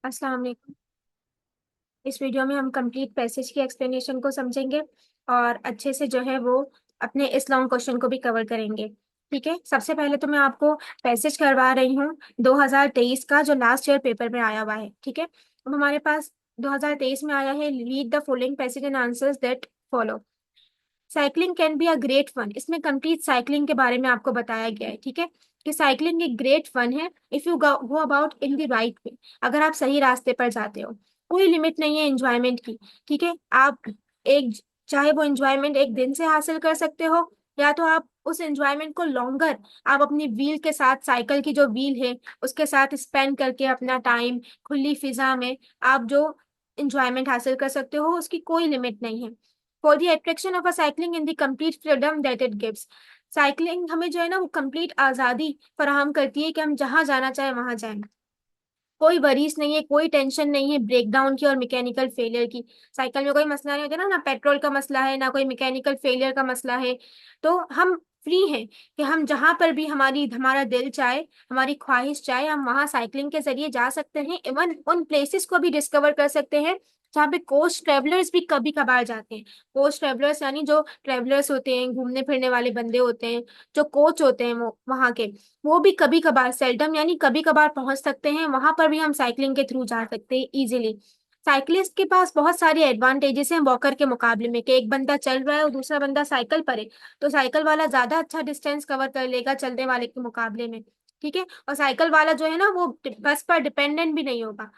अस्सलाम वालेकुम। इस वीडियो में हम कंप्लीट पैसेज की एक्सप्लेनेशन को समझेंगे और अच्छे से जो है वो अपने इस लॉन्ग क्वेश्चन को भी कवर करेंगे। ठीक है, सबसे पहले तो मैं आपको पैसेज करवा रही हूँ 2023 का, जो लास्ट ईयर पेपर में आया हुआ है। ठीक है, अब हमारे पास 2023 में आया है, read the following passage and answers that follow. Cycling can be a great fun. इसमें कंप्लीट साइकिलिंग के बारे में आपको बताया गया है। ठीक है, कि साइकिलिंग एक ग्रेट फन है if you go about in the right way. अगर आप सही रास्ते पर जाते हो, कोई लिमिट नहीं है एंजॉयमेंट की। ठीक है, आप एक चाहे वो एंजॉयमेंट एक दिन से हासिल कर सकते हो, या तो आप उस एंजॉयमेंट को लॉन्गर आप अपनी व्हील के साथ, साइकिल की जो व्हील है उसके साथ स्पेंड करके अपना टाइम खुली फिजा में आप जो एंजॉयमेंट हासिल कर सकते हो, उसकी कोई लिमिट नहीं है। For the attraction of a cycling in the complete freedom that it gives. Cycling हमें जो है ना वो कंप्लीट आजादी फराहम करती है कि हम जहां जाना चाहे वहां जाएं। कोई वरीज नहीं है, कोई टेंशन नहीं है ब्रेक डाउन की और मैकेनिकल फेलियर की। साइकिल में कोई मसला नहीं होता ना, ना पेट्रोल का मसला है, ना कोई मैकेनिकल फेलियर का मसला है। तो हम फ्री हैं कि हम जहां पर भी हमारी हमारा दिल चाहे, हमारी ख्वाहिश चाहे, हम वहां साइकिलिंग के जरिए जा सकते हैं। इवन उन प्लेसेस को भी डिस्कवर कर सकते हैं जहाँ पे कोस्ट ट्रेवलर्स भी कभी कभार जाते हैं। कोस्ट ट्रेवलर्स यानी जो ट्रेवलर्स होते हैं, घूमने फिरने वाले बंदे होते हैं, जो कोच होते हैं वो वहां के, वो भी कभी कभार, सेल्डम यानी कभी कभार पहुंच सकते हैं। वहां पर भी हम साइकिलिंग के थ्रू जा सकते हैं इजीली। साइकिलिस्ट के पास बहुत सारे एडवांटेजेस हैं वॉकर के मुकाबले में, कि एक बंदा चल रहा है और दूसरा बंदा साइकिल पर है, तो साइकिल वाला ज्यादा अच्छा डिस्टेंस कवर कर लेगा चलने वाले के मुकाबले में। ठीक है, और साइकिल वाला जो है ना वो बस पर डिपेंडेंट भी नहीं होगा,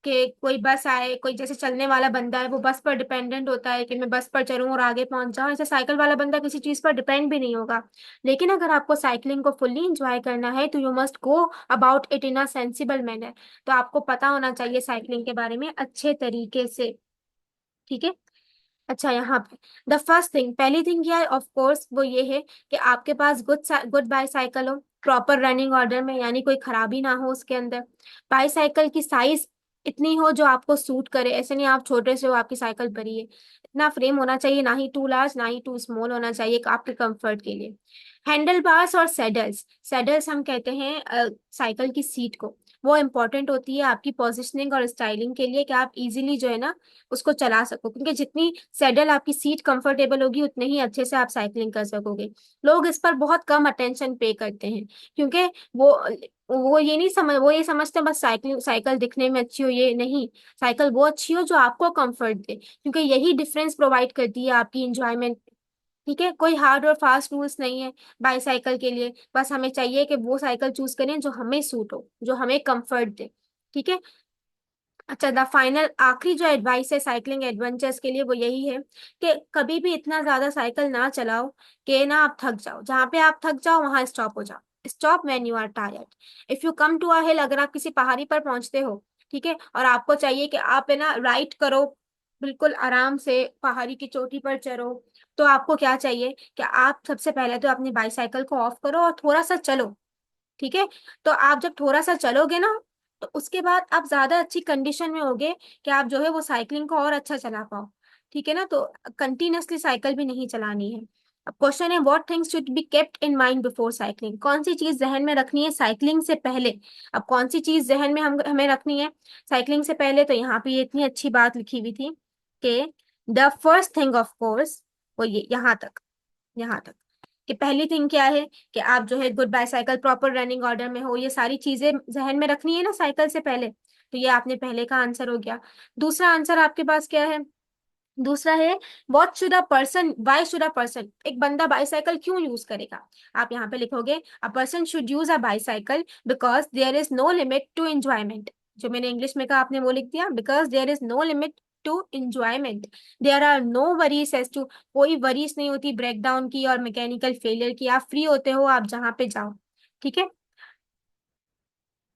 कि कोई बस आए, कोई जैसे चलने वाला बंदा है वो बस पर डिपेंडेंट होता है कि मैं बस पर चलूं और आगे पहुंच जाऊं, ऐसे साइकिल वाला बंदा किसी चीज पर डिपेंड भी नहीं होगा। लेकिन अगर आपको साइकिलिंग को फुल्ली इंजॉय करना है तो you must go about it in a sensible manner. तो आपको पता होना चाहिए साइकिलिंग के बारे में अच्छे तरीके से। ठीक है, अच्छा यहाँ पे द फर्स्ट थिंग, पहली थिंग क्या है, ऑफ कोर्स वो ये है कि आपके पास गुड बाईसाइकिल हो, प्रॉपर रनिंग ऑर्डर में, यानी कोई खराबी ना हो उसके अंदर। बाईसाइकिल की साइज इतनी हो जो आपको सूट करे, ऐसे नहीं आप छोटे से हो आपकी साइकिल बड़ी है। इतना फ्रेम होना चाहिए, ना ही टू लार्ज ना ही टू स्मॉल होना चाहिए आपके कंफर्ट के लिए। हैंडल बार्स और सैडल्स, सैडल्स हम कहते हैं साइकिल की सीट को, वो इंपॉर्टेंट होती है आपकी पोजिशनिंग और स्टाइलिंग के लिए, कि आप इजीली जो है ना उसको चला सको, क्योंकि जितनी सैडल आपकी सीट कंफर्टेबल होगी उतने ही अच्छे से आप साइकिलिंग कर सकोगे। लोग इस पर बहुत कम अटेंशन पे करते हैं, क्योंकि वो वो ये समझते हैं बस साइकिल साइकिल दिखने में अच्छी हो, ये नहीं, साइकिल वो अच्छी हो जो आपको कंफर्ट दे, क्योंकि यही डिफरेंस प्रोवाइड करती है आपकी इंजॉयमेंट। ठीक है, कोई हार्ड और फास्ट रूल्स नहीं है बाईसाइकिल के लिए, बस हमें चाहिए कि वो साइकिल चूज करें जो हमें सूट हो, जो हमें कंफर्ट दे। ठीक है, अच्छा द फाइनल आखिरी जो एडवाइस है साइकिलिंग एडवेंचर्स के लिए वो यही है कि कभी भी इतना ज्यादा साइकिल ना चलाओ कि ना आप थक जाओ। जहां पे आप थक जाओ वहां स्टॉप हो जाओ, stop when you are tired. If you come to a hill, अगर आप किसी पहाड़ी पर पहुंचते हो, ठीक है, और आपको चाहिए कि आप है ना राइड करो, बिल्कुल आराम से पहाड़ी की चोटी पर चढ़ो, तो आपको क्या चाहिए कि आप सबसे पहले तो अपनी बाईसाइकिल को ऑफ करो और थोड़ा सा चलो। ठीक है, तो आप जब थोड़ा सा चलोगे ना, तो उसके बाद आप ज्यादा अच्छी कंडीशन में होगे कि आप जो है वो साइकिलिंग को और अच्छा चला पाओ। ठीक है ना, तो कंटिन्यूअसली साइकिल भी नहीं चलानी है। अब क्वेश्चन है what things should be kept in mind before cycling, कौन सी चीज जहन में रखनी है साइकिलिंग से पहले। अब कौन सी चीज जहन में हमें रखनी है साइकिलिंग से पहले, तो यहाँ पे ये इतनी अच्छी बात लिखी हुई थी कि the first thing of course, वो ये यहाँ तक कि पहली थिंग क्या है कि आप जो है good bicycle, proper running order में हो, ये सारी चीजें जहन में रखनी है ना साइकिल से पहले। तो ये आपने पहले का आंसर हो गया। दूसरा आंसर आपके पास क्या है, दूसरा है what should a person, why should a person, एक बंदा बाईसाइकिल क्यों यूज करेगा। आप यहाँ पे लिखोगे a person should use a bicycle because there is no limit to enjoyment. जो मैंने इंग्लिश में कहा आपने वो लिख दिया, because there is no limit to enjoyment, there are no worries as to, कोई वरीज नहीं होती ब्रेक डाउन की और मैकेनिकल फेलियर की, आप फ्री होते हो आप जहाँ पे जाओ। ठीक है,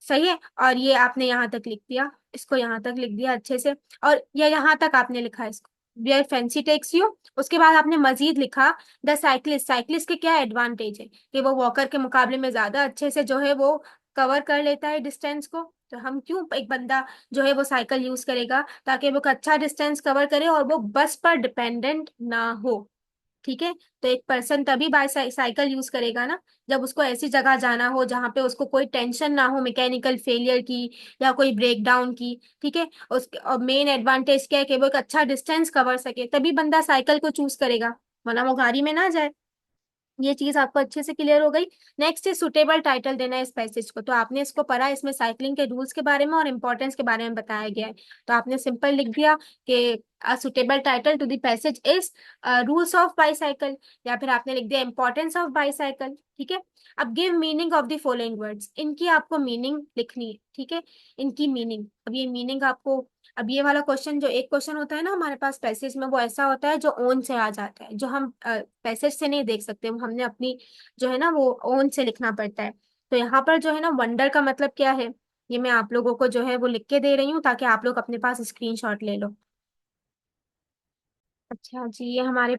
सही है, और ये आपने यहाँ तक लिख दिया, इसको यहाँ तक लिख दिया अच्छे से, और ये यहाँ तक आपने लिखा इसको, वेयर फैंसी टेक्स यू। उसके बाद आपने मजीद लिखा द साइक्लिस्ट, साइक्लिस्ट के क्या एडवांटेज है, कि वो वॉकर के मुकाबले में ज्यादा अच्छे से जो है वो कवर कर लेता है डिस्टेंस को। तो हम क्यों एक बंदा जो है वो साइकिल यूज करेगा, ताकि वो एक अच्छा डिस्टेंस कवर करे और वो बस पर डिपेंडेंट ना हो। ठीक है। तो एक पर्सन तभी बाईसाइकिल यूज करेगा ना, जब उसको ऐसी जगह जाना हो जहाँ पे उसको कोई टेंशन ना हो मैकेनिकल फेलियर की या कोई ब्रेकडाउन की। ठीक है। उसके और मेन एडवांटेज क्या है कि वो एक अच्छा डिस्टेंस कवर सके, तभी बंदा साइकिल को चूज करेगा, वरना वो गाड़ी में ना जाए। ये चीज आपको अच्छे से क्लियर हो गई। नेक्स्ट इज सुटेबल टाइटल देना है इस पैसेज को। तो आपने इसको पढ़ा, इसमें साइकिलिंग के रूल्स के बारे में और इंपॉर्टेंस के बारे में बताया गया है। तो आपने सिंपल लिख दिया कि suitable title to the passage is rules of bicycle, या फिर आपने लिख दिया इंपॉर्टेंस ऑफ बाईसाइकिल। ठीक है। अब give meaning of the following words, इनकी आपको मीनिंग लिखनी है। ठीक है। इनकी मीनिंग, अब ये मीनिंग आपको, अब ये वाला क्वेश्चन, जो एक क्वेश्चन होता है ना हमारे पास पैसेज में, वो ऐसा होता है जो ओन से आ जाता है, जो हम पैसेज से नहीं देख सकते, वो हमने अपनी जो है ना वो ओन से लिखना पड़ता है। तो यहाँ पर जो है ना वंडर का मतलब क्या है, ये मैं आप लोगों को जो है वो लिख के दे रही हूँ ताकि आप लोग अपने पास स्क्रीनशॉट ले लो। अच्छा जी, ये हमारे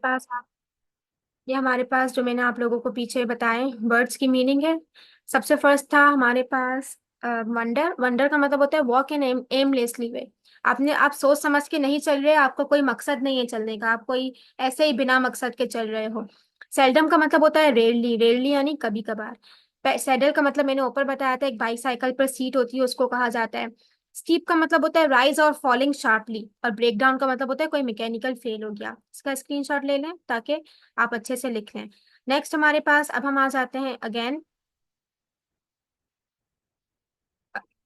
पास जो मैंने आप लोगों को पीछे बताए वर्ड्स की मीनिंग है। सबसे फर्स्ट था हमारे पास वंडर। वंडर का मतलब होता है वॉक एन एमलेसली वे। आप सोच समझ के नहीं चल रहे, आपको कोई मकसद नहीं है चलने का, आप कोई ऐसे ही बिना मकसद के चल रहे हो। सेल्डम का मतलब होता है रेयरली, रेयरली यानी कभी कभार। सैडल का मतलब मैंने ऊपर बताया था, एक बाईसाइकिल पर सीट होती है उसको कहा जाता है। स्टीप का मतलब होता है राइज और फॉलिंग शार्पली, और ब्रेक डाउन का मतलब होता है कोई मैकेनिकल फेल हो गया। इसका स्क्रीनशॉट ले लें ताकि आप अच्छे से लिख लें। नेक्स्ट हमारे पास, अब हम आ जाते हैं अगेन,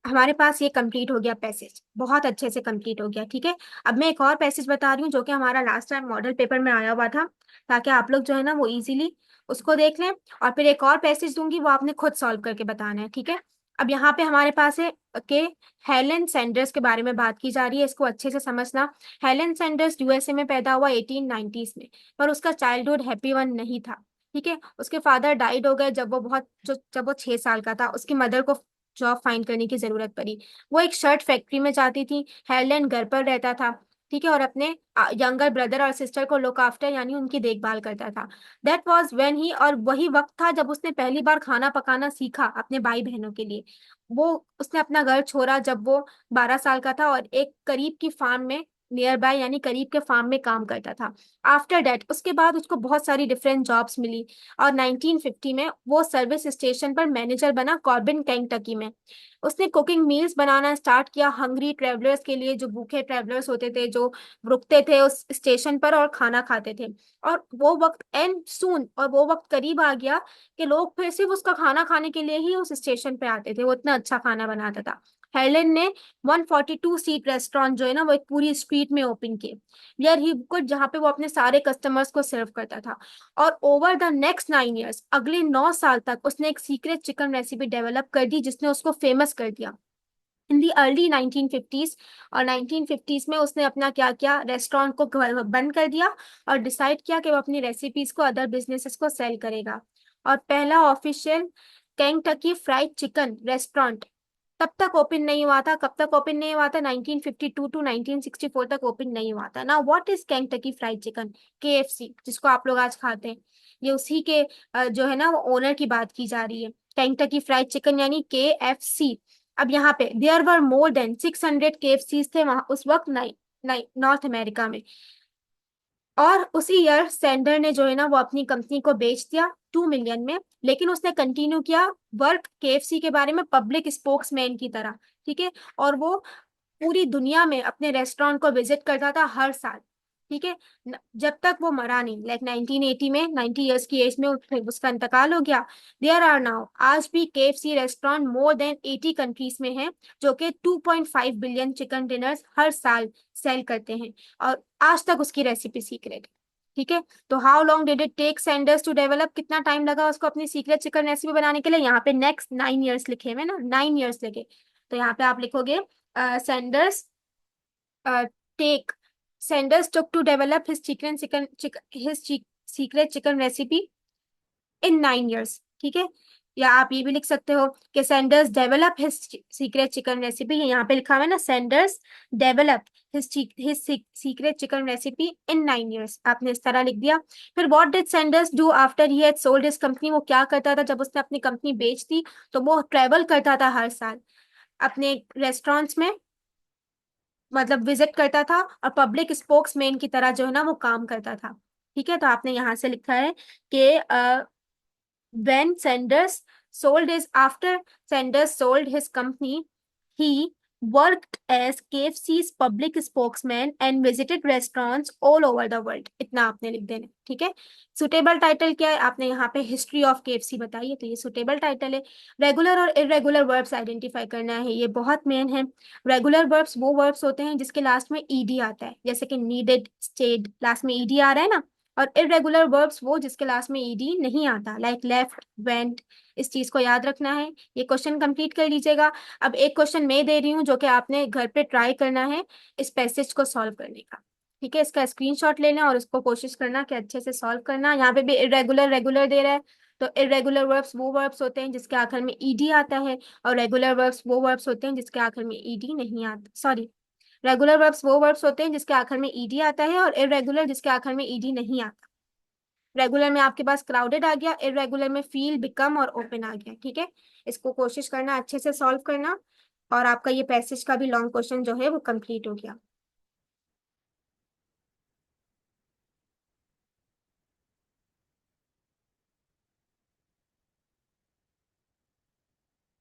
हमारे पास ये कंप्लीट हो गया पैसेज, बहुत अच्छे से कंप्लीट हो गया। ठीक है। अब मैं एक और पैसेज बता रही हूँ जो कि हमारा लास्ट टाइम मॉडल पेपर में आया हुआ था, ताकि आप लोग जो है ना वो इजीली उसको देख लें। और फिर एक और पैसेज दूंगी, वो आपने खुद सॉल्व करके बताना है। ठीक है। अब यहाँ पे हमारे पास है कि हेलन सैंडर्स के बारे में बात की जा रही है, इसको अच्छे से समझना। हेलन सैंडर्स यूएसए में पैदा हुआ 1890s में, पर उसका चाइल्डहुड हैप्पी वन नहीं था। ठीक है। उसके फादर डाइड हो गए जब वो 6 साल का था। उसकी मदर को जॉब फाइंड करने की जरूरत पड़ी। वो एक शर्ट फैक्ट्री में जाती थी। हेलेन घर पर रहता था। ठीक है। और अपने यंगर ब्रदर और सिस्टर को लुक आफ्टर यानी उनकी देखभाल करता था। दैट वॉज वेन ही, और वही वक्त था जब उसने पहली बार खाना पकाना सीखा अपने भाई बहनों के लिए। वो उसने अपना घर छोड़ा जब वो 12 साल का था, और एक करीब की फार्म में, नियर बाय यानी करीब के फार्म में काम करता था। आफ्टर दैट, उसके बाद उसको बहुत सारी डिफरेंट जॉब्स मिली, और 1950 में वो सर्विस स्टेशन पर मैनेजर बना कॉर्बिन केंटकी में। उसने कुकिंग मील्स बनाना स्टार्ट किया हंग्री ट्रेवलर्स के लिए, जो भूखे ट्रेवलर्स होते थे, जो रुकते थे उस स्टेशन पर और खाना खाते थे। और वो वक्त एंड सून, और वो वक्त करीब आ गया कि लोग फिर सिर्फ उसका खाना खाने के लिए ही उस स्टेशन पे आते थे, वो इतना अच्छा खाना बनाता था। हेलेन ने 142 सीट रेस्टोरेंट जो है ना वो एक पूरी स्ट्रीट में ओपन किए, वेयर ही कुड, जहाँ पे वो अपने सारे कस्टमर्स को सर्व करता था। और ओवर द नेक्स्ट 9 ईयर्स, अगले 9 साल तक उसने एक सीक्रेट चिकन रेसिपी डेवलप कर दी जिसने उसको फेमस कर दिया इन दी अर्ली 1950s। और 1950s में उसने अपना क्या किया, रेस्टोरेंट को बंद कर दिया, और डिसाइड किया कि वो अपनी रेसिपीज को अदर बिजनेसेस को सेल करेगा। और पहला official Kentucky fried chicken restaurant तब तक ओपन नहीं हुआ था, कब तक ओपन नहीं हुआ था, 1952 टू 1964 तक ओपन नहीं हुआ था ना। What is Kentucky fried chicken, KFC, जिसको आप लोग आज खाते हैं, ये उसी के जो है ना वो ओनर की बात की जा रही है। केंटकी फ्राइड चिकन यानी केएफसी। अब यहाँ पे देयर वर मोर देन 600 केएफसीज थे वहां उस वक्त, नहीं नहीं, नॉर्थ अमेरिका में। और उसी ईयर सेंडर ने जो है ना वो अपनी कंपनी को बेच दिया 2 मिलियन में, लेकिन उसने कंटिन्यू किया वर्क केएफसी के बारे में पब्लिक स्पोक्समैन की तरह। ठीक है। और वो पूरी दुनिया में अपने रेस्टोरेंट को विजिट करता था हर साल। ठीक है। जब तक वो मरा नहीं, लाइक 1980 में 90 इयर्स की एज में उसका इंतकाल हो गया। देयर आर नाउ आज भी KFC restaurant more than 80 countries में है, जो कि 2.5 बिलियन चिकन डिनर्स हर साल सेल करते हैं, और आज तक उसकी रेसिपी सीक्रेट है। ठीक है। तो how long did it take Sanders to develop, कितना टाइम लगा उसको अपनी सीक्रेट चिकन रेसिपी बनाने के लिए, यहाँ पे नेक्स्ट 9 ईयर्स लिखे हुए ना, 9 ईयर्स लगे। तो यहाँ पे आप लिखोगे Sanders take Sanders took to develop his secret chicken recipe in 9 years। ठीक है। या आप ये भी लिख सकते हो कि Sanders develop his secret chicken recipe, यहाँ पे लिखा हुआ है ना, Sanders develop his secret chicken recipe इन 9 ईयर्स, आपने इस तरह लिख दिया। फिर what did Sanders do after he had sold his company, वो क्या करता था जब उसने अपनी कंपनी बेच दी। तो वो ट्रेवल करता था हर साल अपने रेस्टोरेंट्स में, मतलब विजिट करता था, और पब्लिक स्पोक्समैन की तरह जो है ना वो काम करता था। ठीक है, तो आपने यहाँ से लिखा है कि when Sanders sold his after Sanders sold his company, he worked as KFC's public spokesman and visited restaurants all over the world. इतना आपने लिख देना, ठीक है। सुटेबल टाइटल क्या है, आपने यहाँ पे हिस्ट्री ऑफ केएफसी बताई है, तो ये सुटेबल टाइटल है। रेगुलर और इरेगुलर वर्ब्स आइडेंटिफाई करना है, ये बहुत मेन है। रेगुलर वर्ब्स वो वर्ब्स होते हैं जिसके लास्ट में ईडी आता है, जैसे कि नीडेड, स्टेड, लास्ट में ईडी आ रहा है ना। और इरेगुलर वर्ब्स वो जिसके लास्ट में ईडी नहीं आता, लाइक लेफ्ट, वेंट। इस चीज को याद रखना है। ये क्वेश्चन कंप्लीट कर लीजिएगा। अब एक क्वेश्चन मैं दे रही हूँ जो कि आपने घर पे ट्राई करना है इस पैसेज को सॉल्व करने का। ठीक है, इसका स्क्रीनशॉट लेना और उसको कोशिश करना कि अच्छे से सॉल्व करना। यहाँ पे भी इरेगुलर रेगुलर दे रहा है, तो इरेगुलर वर्ब्स वो वर्ब्स होते हैं जिसके आखिर में ईडी आता है, और रेगुलर वर्ब्स वो वर्ब्स होते हैं जिसके आखिर में ईडी नहीं आता। सॉरी, रेगुलर वर्ब्स वो वर्ब्स होते हैं जिसके आखिर में ईडी आता है, और इरेगुलर जिसके आखिर में ईडी नहीं आता। रेगुलर में आपके पास क्राउडेड आ गया, इरेगुलर में फील, बिकम और ओपन आ गया। ठीक है, इसको कोशिश करना अच्छे से सॉल्व करना, और आपका ये पैसेज का भी लॉन्ग क्वेश्चन जो है वो कंप्लीट हो गया।